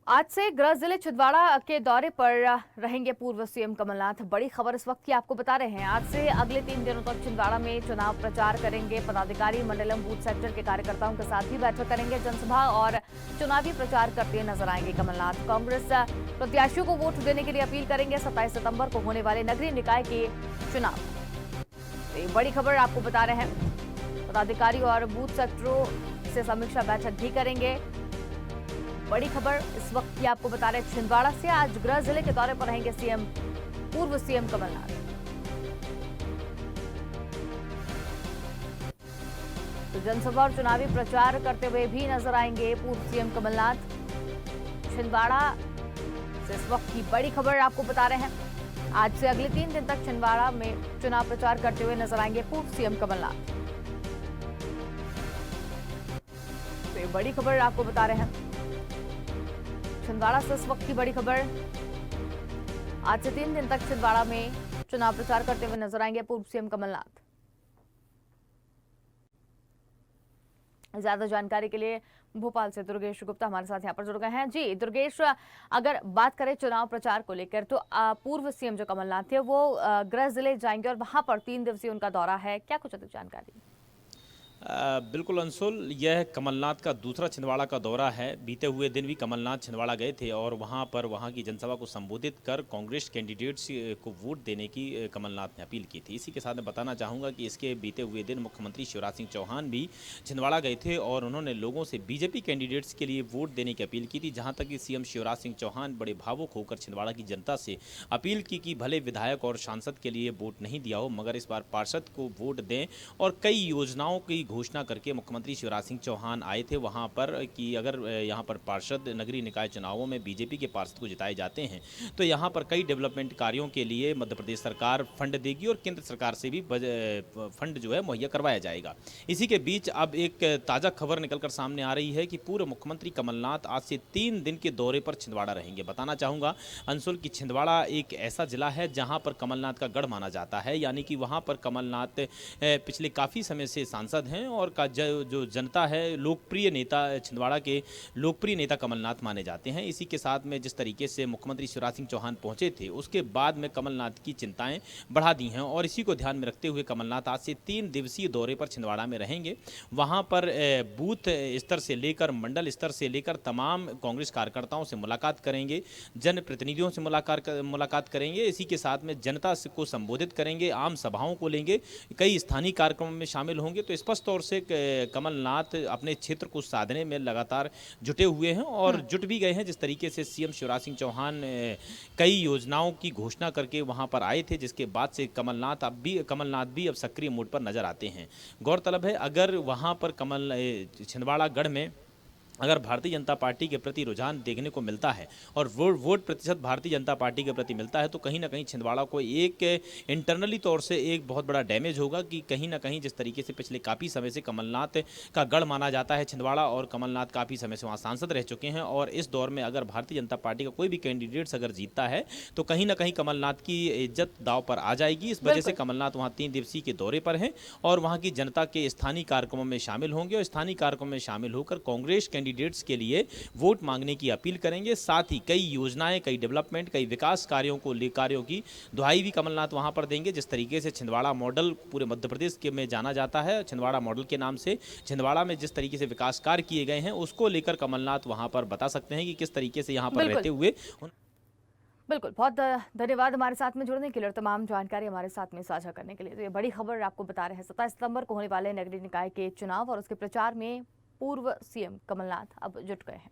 आज से गृह जिले छिंदवाड़ा के दौरे पर रहेंगे पूर्व सीएम कमलनाथ। बड़ी खबर इस वक्त की आपको बता रहे हैं। आज से अगले 3 दिनों तक छिंदवाड़ा में चुनाव प्रचार करेंगे। पदाधिकारी मंडलम बूथ सेक्टर के कार्यकर्ताओं के साथ भी बैठक करेंगे। जनसभा और चुनावी प्रचार करते नजर आएंगे कमलनाथ। कांग्रेस प्रत्याशियों को वोट देने के लिए अपील करेंगे 27 सितंबर को होने वाले नगरीय निकाय के चुनाव। तो बड़ी खबर आपको बता रहे हैं। पदाधिकारी और बूथ सेक्टरों से समीक्षा बैठक भी करेंगे। बड़ी खबर इस वक्त की आपको बता रहे छिंदवाड़ा से। आज गृह जिले के दौरे पर रहेंगे पूर्व सीएम कमलनाथ। तो जनसभा और चुनावी प्रचार करते हुए भी नजर आएंगे पूर्व सीएम कमलनाथ। छिंदवाड़ा से इस वक्त की बड़ी खबर आपको बता रहे हैं। आज से अगले 3 दिन तक छिंदवाड़ा में चुनाव प्रचार करते हुए नजर आएंगे पूर्व सीएम कमलनाथ। तो ये बड़ी खबर आपको बता रहे हैं छिंदवाड़ा से इस वक्त की बड़ी खबर। आज से 3 दिन तक छिंदवाड़ा में चुनाव प्रचार करते हुए नजर आएंगे पूर्व सीएम कमलनाथ। ज्यादा जानकारी के लिए भोपाल से दुर्गेश गुप्ता हमारे साथ यहाँ पर जुड़ गए हैं। जी दुर्गेश, अगर बात करें चुनाव प्रचार को लेकर तो पूर्व सीएम जो कमलनाथ थे वो गृह जिले जाएंगे और वहां पर 3 दिवसीय उनका दौरा है। क्या कुछ अधिक जानकारी? बिल्कुल अंशुल, यह कमलनाथ का दूसरा छिंदवाड़ा का दौरा है। बीते हुए दिन भी कमलनाथ छिंदवाड़ा गए थे और वहां पर वहां की जनसभा को संबोधित कर कांग्रेस कैंडिडेट्स को वोट देने की कमलनाथ ने अपील की थी। इसी के साथ मैं बताना चाहूँगा कि इसके बीते हुए दिन मुख्यमंत्री शिवराज सिंह चौहान भी छिंदवाड़ा गए थे और उन्होंने लोगों से बीजेपी कैंडिडेट्स के लिए वोट देने की अपील की थी। जहाँ तक कि सीएम शिवराज सिंह चौहान बड़े भावुक होकर छिंदवाड़ा की जनता से अपील की कि भले विधायक और सांसद के लिए वोट नहीं दिया हो मगर इस बार पार्षद को वोट दें। और कई योजनाओं की घोषणा करके मुख्यमंत्री शिवराज सिंह चौहान आए थे वहां पर कि अगर यहां पर पार्षद नगरीय निकाय चुनावों में बीजेपी के पार्षद को जिताए जाते हैं तो यहां पर कई डेवलपमेंट कार्यों के लिए मध्य प्रदेश सरकार फंड देगी और केंद्र सरकार से भी फंड जो है मुहैया करवाया जाएगा। इसी के बीच अब एक ताज़ा खबर निकलकर सामने आ रही है कि पूर्व मुख्यमंत्री कमलनाथ आज से 3 दिन के दौरे पर छिंदवाड़ा रहेंगे। बताना चाहूँगा अंशुल की छिंदवाड़ा एक ऐसा जिला है जहाँ पर कमलनाथ का गढ़ माना जाता है, यानी कि वहाँ पर कमलनाथ पिछले काफ़ी समय से सांसद हैं और जो जनता है लोकप्रिय नेता छिंदवाड़ा के लोकप्रिय नेता कमलनाथ माने जाते हैं। इसी के साथ में जिस तरीके से मुख्यमंत्री शिवराज सिंह चौहान पहुंचे थे उसके बाद में कमलनाथ की चिंताएं बढ़ा दी हैं और इसी को ध्यान में रखते हुए कमलनाथ आज से 3 दिवसीय दौरे पर छिंदवाड़ा में रहेंगे। वहां पर बूथ स्तर से लेकर मंडल स्तर से लेकर तमाम कांग्रेस कार्यकर्ताओं से मुलाकात करेंगे, जनप्रतिनिधियों से मुलाकात करेंगे। इसी के साथ में जनता को संबोधित करेंगे, आम सभाओं को लेंगे, कई स्थानीय कार्यक्रमों में शामिल होंगे। तो स्पष्ट तौर से कमलनाथ अपने क्षेत्र को साधने में लगातार जुटे हुए हैं और जुट भी गए हैं। जिस तरीके से सीएम शिवराज सिंह चौहान कई योजनाओं की घोषणा करके वहां पर आए थे जिसके बाद से कमलनाथ भी अब सक्रिय मोड पर नजर आते हैं। गौरतलब है अगर वहां पर छिंदवाड़ा गढ़ में अगर भारतीय जनता पार्टी के प्रति रुझान देखने को मिलता है और वोट प्रतिशत भारतीय जनता पार्टी के प्रति मिलता है तो कहीं ना कहीं छिंदवाड़ा को एक इंटरनली तौर से एक बहुत बड़ा डैमेज होगा कि कहीं ना कहीं जिस तरीके से पिछले काफ़ी समय से कमलनाथ का गढ़ माना जाता है छिंदवाड़ा और कमलनाथ काफ़ी समय से वहाँ सांसद रह चुके हैं और इस दौर में अगर भारतीय जनता पार्टी का कोई भी कैंडिडेट्स अगर जीतता है तो कहीं ना कहीं कमलनाथ की इज्जत दाव पर आ जाएगी। इस वजह से कमलनाथ वहाँ 3 दिवसीय के दौरे पर हैं और वहाँ की जनता के स्थानीय कार्यक्रमों में शामिल होंगे और स्थानीय कार्यक्रमों में शामिल होकर कांग्रेस कैंडिडेट्स के लिए वोट मांगने की अपील करेंगे। साथ ही कई योजनाएं, कई डेवलपमेंट, कई विकास कार्यों की दुहाई भी कमलनाथ वहां पर देंगे। जिस तरीके से छिंदवाड़ा मॉडल पूरे मध्य प्रदेश के में जाना जाता है, छिंदवाड़ा मॉडल के नाम से छिंदवाड़ा में जिस तरीके से विकास कार्य किए गए हैं उसको लेकर कमलनाथ वहां पर बता सकते हैं कि किस तरीके से यहां पर रहते हुए। बिल्कुल, बहुत धन्यवाद हमारे साथ में जुड़ने के लिए और तमाम जानकारी हमारे साथ में साझा करने के लिए। तो ये बड़ी खबर आपको बता रहे हैं 27 सितंबर को होने वाले नगरीय निकाय के चुनाव और उसके प्रचार में पूर्व सीएम कमलनाथ अब जुट गए हैं।